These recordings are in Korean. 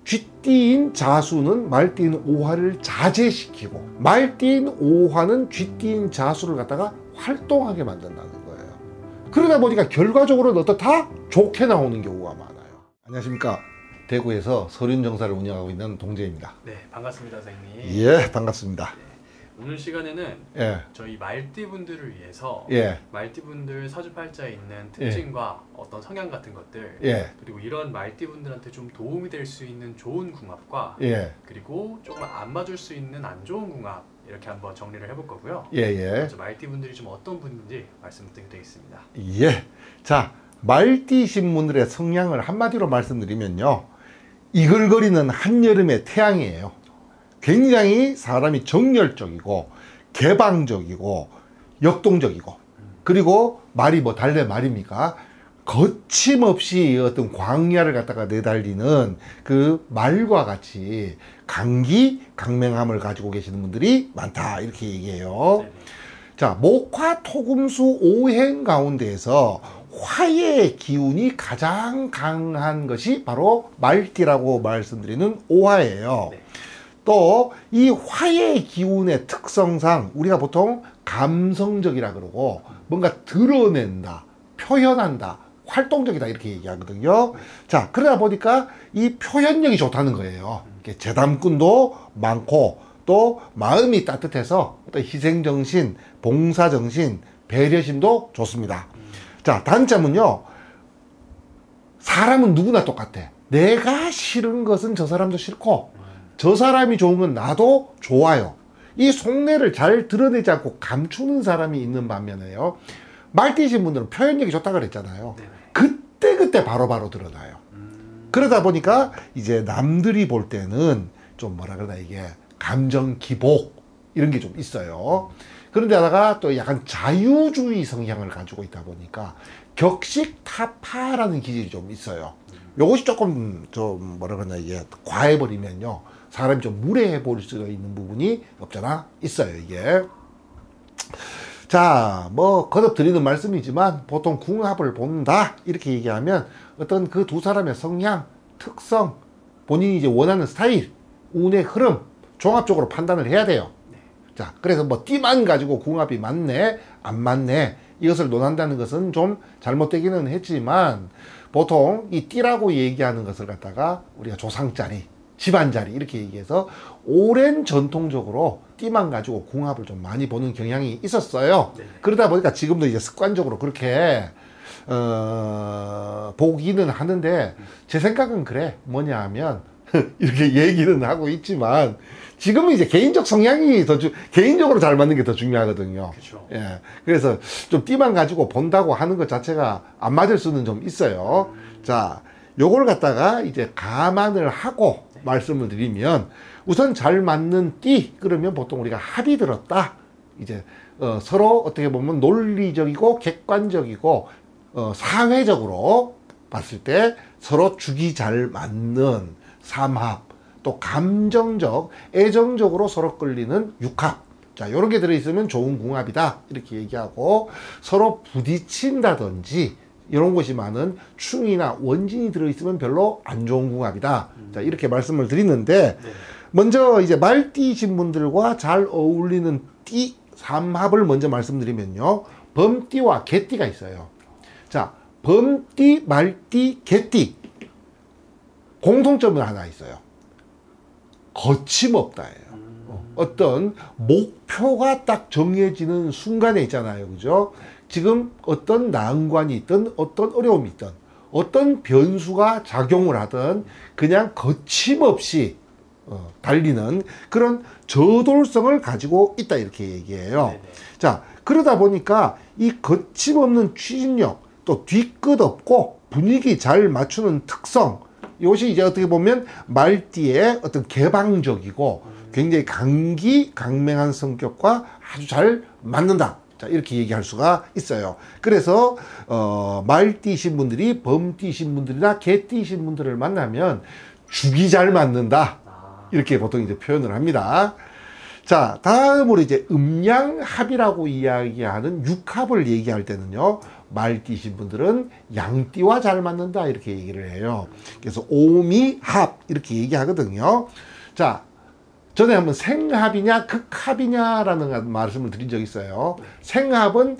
쥐띠인 자수는 말띠인 오화를 자제시키고 말띠인 오화는 쥐띠인 자수를 갖다가 활동하게 만든다는 거예요. 그러다 보니까 결과적으로는 어떻다? 좋게 나오는 경우가 많아요. 안녕하십니까. 대구에서 서륜정사를 운영하고 있는 동재입니다. 네, 반갑습니다, 선생님. 예, 반갑습니다. 오늘 시간에는 저희 말띠분들을 위해서 말띠분들 사주팔자에 있는 특징과 어떤 성향 같은 것들 그리고 이런 말띠분들한테 좀 도움이 될 수 있는 좋은 궁합과 그리고 조금 안 맞을 수 있는 안 좋은 궁합 이렇게 한번 정리를 해볼 거고요. 먼저 말띠분들이 좀 어떤 분인지 말씀드리겠습니다. 자, 말띠신 분들의 성향을 한마디로 말씀드리면요, 이글거리는 한여름의 태양이에요. 굉장히 사람이 정열적이고 개방적이고 역동적이고, 그리고 말이 뭐 달래 말입니까? 거침없이 어떤 광야를 갖다가 내달리는 그 말과 같이 강기강맹함을 가지고 계시는 분들이 많다, 이렇게 얘기해요. 자, 목화 토금수 오행 가운데에서 화의 기운이 가장 강한 것이 바로 말띠라고 말씀드리는 오화예요. 또 이 화의 기운의 특성상 우리가 보통 감성적이라 그러고 뭔가 드러낸다, 표현한다, 활동적이다 이렇게 얘기하거든요. 자, 그러다 보니까 이 표현력이 좋다는 거예요. 재담꾼도 많고 또 마음이 따뜻해서 어떤 희생정신, 봉사정신, 배려심도 좋습니다. 자, 단점은요, 사람은 누구나 똑같아. 내가 싫은 것은 저 사람도 싫고 저 사람이 좋은 건 나도 좋아요. 이 속내를 잘 드러내지 않고 감추는 사람이 있는 반면에요, 말띠신 분들은 표현력이 좋다 그랬잖아요. 그때 바로바로 드러나요. 그러다 보니까 이제 남들이 볼 때는 좀 뭐라 그러나 이게 감정 기복 이런 게 좀 있어요. 그런데다가 또 약간 자유주의 성향을 가지고 있다 보니까 격식타파라는 기질이 좀 있어요. 요것이 조금 좀 뭐라 그러나 이게 과해버리면요, 사람이 좀 무례해 보일 수 있는 부분이 없잖아 있어요, 이게. 자, 뭐 거듭 드리는 말씀이지만 보통 궁합을 본다 이렇게 얘기하면 어떤 그 두 사람의 성향, 특성, 본인이 이제 원하는 스타일, 운의 흐름 종합적으로 판단을 해야 돼요. 자, 그래서 뭐 띠만 가지고 궁합이 맞네 안 맞네 이것을 논한다는 것은 좀 잘못되기는 했지만, 보통 이 띠라고 얘기하는 것을 갖다가 우리가 조상자리, 집안자리 이렇게 얘기해서 오랜 전통적으로 띠만 가지고 궁합을 좀 많이 보는 경향이 있었어요. 그러다 보니까 지금도 이제 습관적으로 그렇게 보기는 하는데, 제 생각은 그래. 뭐냐 하면 이렇게 얘기는 하고 있지만 지금은 이제 개인적 성향이 개인적으로 잘 맞는 게 더 중요하거든요. 그래서 좀 띠만 가지고 본다고 하는 것 자체가 안 맞을 수는 좀 있어요. 자, 요걸 갖다가 이제 감안을 하고 말씀을 드리면, 우선 잘 맞는 띠 그러면 보통 우리가 합이 들었다, 이제 서로 어떻게 보면 논리적이고 객관적이고 사회적으로 봤을 때 서로 죽이 잘 맞는 삼합, 또 감정적, 애정적으로 서로 끌리는 육합, 자, 요런 게 들어있으면 좋은 궁합이다 이렇게 얘기하고, 서로 부딪힌다든지 이런 것이 많은 충이나 원진이 들어있으면 별로 안 좋은 궁합이다. 자, 이렇게 말씀을 드리는데, 먼저 이제 말띠이신 분들과 잘 어울리는 띠 삼합을 먼저 말씀드리면요, 범띠와 개띠가 있어요. 자, 범띠, 말띠, 개띠 공통점은 하나 있어요. 거침없다예요. 어떤 목표가 딱 정해지는 순간에 있잖아요, 그죠? 지금 어떤 난관이 있든 어떤 어려움이 있든 어떤 변수가 작용을 하든 그냥 거침없이 달리는 그런 저돌성을 가지고 있다 이렇게 얘기해요. 자, 그러다 보니까 이 거침없는 추진력, 또 뒤끝 없고 분위기 잘 맞추는 특성, 이것이 이제 어떻게 보면 말띠의 어떤 개방적이고 굉장히 강기강맹한 성격과 아주 잘 맞는다. 자, 이렇게 얘기할 수가 있어요. 그래서 말띠신 분들이 범띠신 분들이나 개띠신 분들을 만나면 죽이 잘 맞는다, 이렇게 보통 이제 표현을 합니다. 자, 다음으로 이제 음양합이라고 이야기하는 육합을 얘기할 때는요, 말띠이신 분들은 양띠와 잘 맞는다 이렇게 얘기를 해요. 그래서 오미합 이렇게 얘기하거든요. 자, 전에 한번 생합이냐 극합이냐라는 말씀을 드린 적이 있어요. 생합은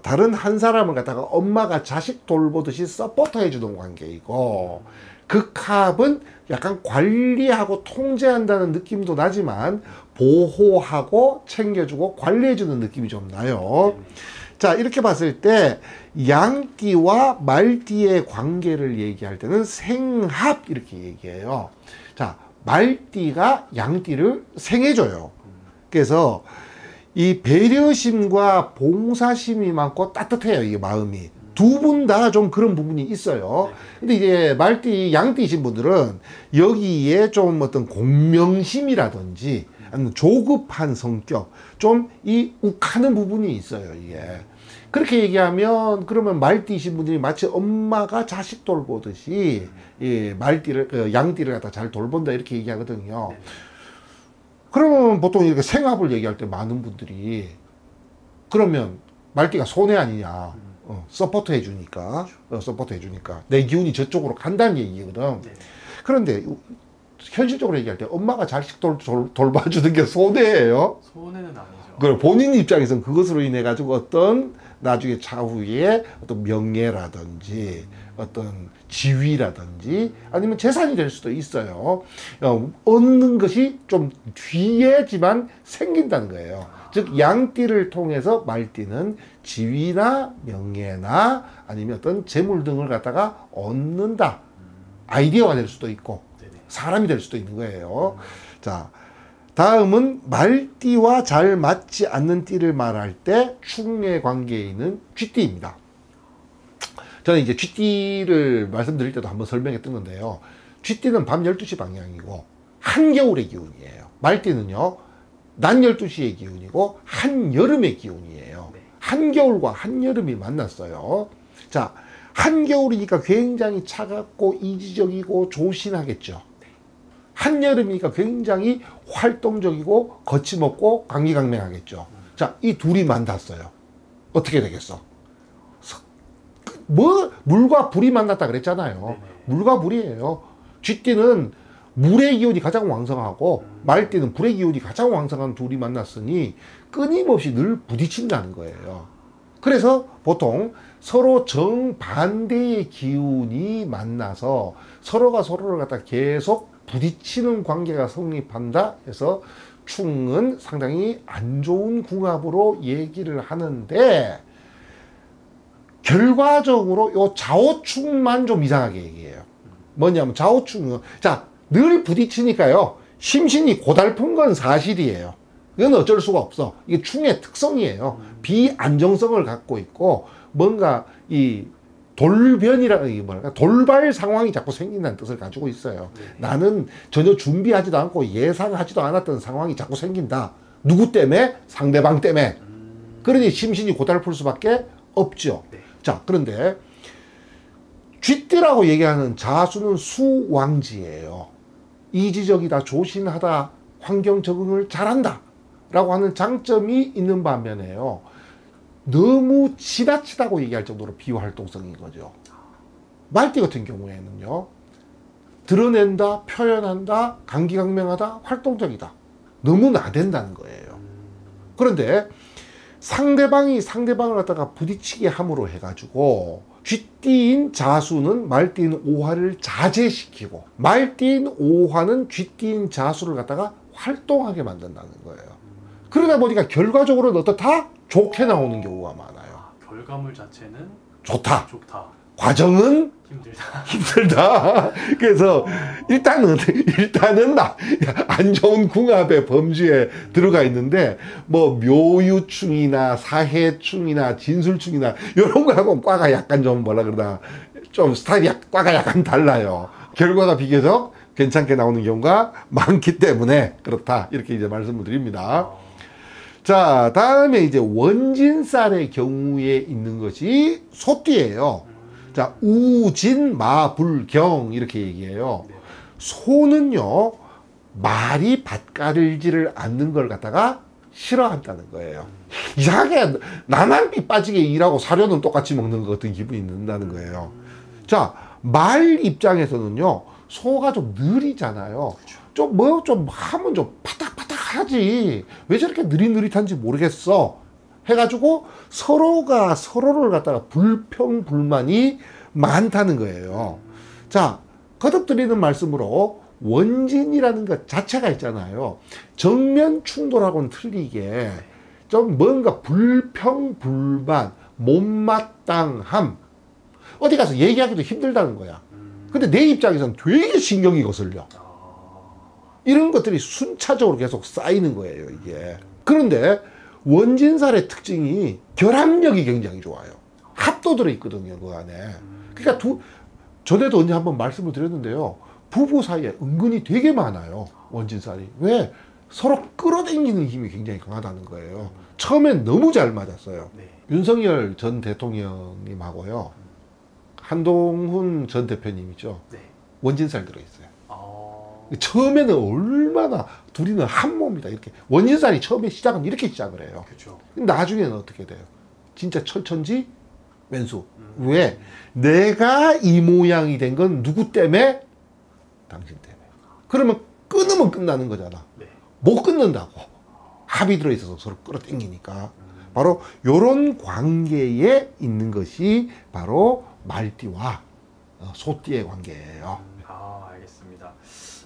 다른 한 사람을 갖다가 엄마가 자식 돌보듯이 서포터해 주는 관계이고, 극합은 약간 관리하고 통제한다는 느낌도 나지만 보호하고 챙겨주고 관리해주는 느낌이 좀 나요. 자, 이렇게 봤을 때 양띠와 말띠의 관계를 얘기할 때는 생합 이렇게 얘기해요. 자, 말띠가 양띠를 생해줘요. 그래서 이 배려심과 봉사심이 많고 따뜻해요, 이게 마음이. 두 분 다 좀 그런 부분이 있어요. 근데 이제 말띠, 양띠이신 분들은 여기에 좀 어떤 공명심이라든지 아니면 조급한 성격, 좀 이 욱하는 부분이 있어요, 이게. 그렇게 얘기하면 그러면 말띠이신 분들이 마치 엄마가 자식 돌보듯이 말띠를, 양띠를 갖다 잘 돌본다 이렇게 얘기하거든요. 그러면 보통 이렇게 생합을 얘기할 때 많은 분들이 그러면 말띠가 손해 아니냐. 서포트 해주니까, 서포트 해주니까 내 기운이 저쪽으로 간다는 얘기거든. 그런데 현실적으로 얘기할 때 엄마가 자식 돌봐주는 게 손해예요. 손해는 아니죠. 그럼 본인 입장에서는 그것으로 인해 가지고 어떤 나중에 차후에 어떤 명예라든지 어떤 지위라든지 아니면 재산이 될 수도 있어요. 얻는 것이 좀 뒤에지만 생긴다는 거예요. 즉 양띠를 통해서 말띠는 지위나 명예나 아니면 어떤 재물 등을 갖다가 얻는다. 아이디어가 될 수도 있고 사람이 될 수도 있는 거예요. 자, 다음은 말띠와 잘 맞지 않는 띠를 말할 때 충의 관계에 있는 쥐띠입니다. 저는 이제 쥐띠를 말씀드릴 때도 한번 설명했던 건데요. 쥐띠는 밤 12시 방향이고 한겨울의 기운이에요. 말띠는요, 낮 12시의 기운이고 한여름의 기운이에요. 한겨울과 한여름이 만났어요. 자, 한겨울이니까 굉장히 차갑고 이지적이고 조신하겠죠. 한여름이니까 굉장히 활동적이고 거침없고 강기강맹하겠죠. 자, 이 둘이 만났어요. 어떻게 되겠어? 뭐 물과 불이 만났다 그랬잖아요. 물과 불이에요. 쥐띠는 물의 기운이 가장 왕성하고 말띠는 불의 기운이 가장 왕성한 둘이 만났으니 끊임없이 늘 부딪힌다는 거예요. 그래서 보통 서로 정반대의 기운이 만나서 서로가 서로를 갖다 계속 부딪히는 관계가 성립한다 해서 충은 상당히 안 좋은 궁합으로 얘기를 하는데, 결과적으로 요 좌우충만 좀 이상하게 얘기해요. 뭐냐면 좌우충은, 자, 늘 부딪히니까요, 심신이 고달픈 건 사실이에요. 이건 어쩔 수가 없어. 이게 충의 특성이에요. 비안정성을 갖고 있고 뭔가 이 돌발 상황이 자꾸 생긴다는 뜻을 가지고 있어요. 나는 전혀 준비하지도 않고 예상하지도 않았던 상황이 자꾸 생긴다. 누구 때문에? 상대방 때문에. 그러니 심신이 고달플 수밖에 없죠. 자, 그런데 쥐띠라고 얘기하는 자수는 수왕지예요. 이지적이다, 조신하다, 환경 적응을 잘한다 라고 하는 장점이 있는 반면에요, 너무 지나치다고 얘기할 정도로 비활동성인 거죠. 말띠 같은 경우에는요, 드러낸다, 표현한다, 강기강명하다, 활동적이다, 너무 나댄다는 거예요. 그런데 상대방이 상대방을 갖다가 부딪히게 함으로 해가지고 쥐띠인 자수는 말띠인 오화를 자제시키고 말띠인 오화는 쥐띠인 자수를 갖다가 활동하게 만든다는 거예요. 그러다 보니까 결과적으로는 어떻다? 좋게 나오는 경우가 많아요. 결과물 자체는 좋다. 좋다. 과정은 힘들다. 그래서 일단은 안 좋은 궁합의 범주에 들어가 있는데, 뭐 묘유충이나 사해충이나 진술충이나 이런 거하고 과가 약간 좀 뭐라 그러나 좀 스타일이 과가 약간 달라요. 결과가 비교적 괜찮게 나오는 경우가 많기 때문에 그렇다, 이렇게 이제 말씀을 드립니다. 자, 다음에 이제 원진살의 경우에 있는 것이 소띠예요. 자, 우진마불경 이렇게 얘기해요. 소는요, 말이 밭가르지를 않는 걸 갖다가 싫어한다는 거예요. 이상하게 나만 삐 빠지게 일하고 사료는 똑같이 먹는 것 같은 기분이 든다는 거예요. 자, 말 입장에서는요, 소가 좀 느리잖아요. 좀 하면 좀 파닥파닥 하지. 왜 저렇게 느릿느릿한지 모르겠어. 해가지고 서로가 서로를 갖다가 불평불만이 많다는 거예요. 자, 거듭드리는 말씀으로 원진이라는 것 자체가 있잖아요. 정면 충돌하고는 틀리게 좀 뭔가 불평불만, 못마땅함, 어디 가서 얘기하기도 힘들다는 거야. 근데 내 입장에서는 되게 신경이 거슬려. 이런 것들이 순차적으로 계속 쌓이는 거예요, 이게. 그런데 원진살의 특징이 결합력이 굉장히 좋아요. 합도 들어있거든요, 그 안에. 그러니까 전에도 언제 한번 말씀을 드렸는데요. 부부 사이에 은근히 되게 많아요, 원진살이. 왜? 서로 끌어당기는 힘이 굉장히 강하다는 거예요. 처음엔 너무 잘 맞았어요. 네. 윤석열 전 대통령님하고요, 한동훈 전 대표님이죠. 네. 원진살 들어있어요. 처음에는 얼마나 둘이는 한 몸이다. 이렇게. 원진살이 처음에 시작은 이렇게 시작을 해요. 그쵸. 나중에는 어떻게 돼요? 진짜 철천지 왼수. 왜? 내가 이 모양이 된 건 누구 때문에? 당신 때문에. 그러면 끊으면 끝나는 거잖아. 네. 못 끊는다고. 합이 들어있어서 서로 끌어당기니까. 바로 요런 관계에 있는 것이 바로 말띠와 소띠의 관계예요. 알겠습니다.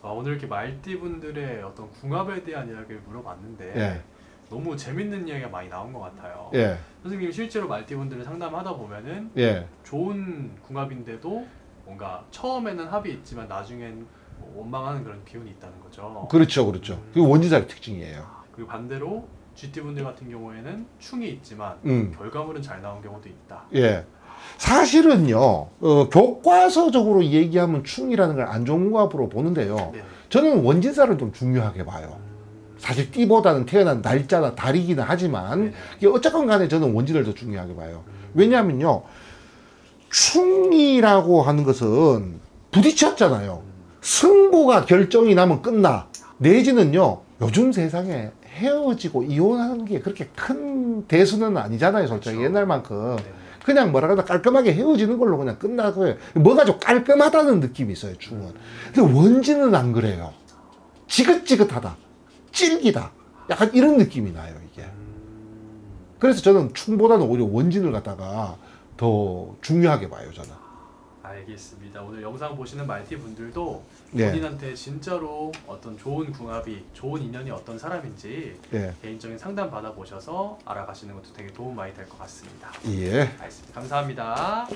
오늘 이렇게 말띠분들의 어떤 궁합에 대한 이야기를 물어봤는데 예. 너무 재밌는 이야기가 많이 나온 것 같아요. 예. 선생님 실제로 말띠분들을 상담하다 보면은 예. 좋은 궁합인데도 뭔가 처음에는 합이 있지만 나중엔 뭐 원망하는 그런 기운이 있다는 거죠. 그렇죠, 그렇죠. 그게 원진살의 특징이에요. 그리고 반대로 쥐띠분들 같은 경우에는 충이 있지만 결과물은 잘 나온 경우도 있다. 예. 사실은요, 교과서적으로 얘기하면 충이라는 걸 안 좋은 궁합으로 보는데요. 네. 저는 원진살을 좀 중요하게 봐요. 사실 띠보다는 태어난 날짜나 달이기는 하지만, 네. 어쨌건 간에 저는 원진을 더 중요하게 봐요. 왜냐하면요, 충이라고 하는 것은 부딪혔잖아요. 승부가 결정이 나면 끝나. 내지는요, 요즘 세상에 헤어지고 이혼하는 게 그렇게 큰 대수는 아니잖아요, 솔직히. 그렇죠. 옛날만큼. 네. 그냥 뭐라 그러나 깔끔하게 헤어지는 걸로 그냥 끝나고요. 뭐가 좀 깔끔하다는 느낌이 있어요, 충은. 근데 원진은 안 그래요. 지긋지긋하다. 찔기다. 약간 이런 느낌이 나요, 이게. 그래서 저는 충보다는 오히려 원진을 갖다가 더 중요하게 봐요, 저는. 알겠습니다. 오늘 영상 보시는 말띠 분들도 네. 본인한테 진짜로 어떤 좋은 궁합이, 좋은 인연이 어떤 사람인지 네. 개인적인 상담 받아보셔서 알아가시는 것도 되게 도움 많이 될 것 같습니다. 예. 알겠습니다. 감사합니다.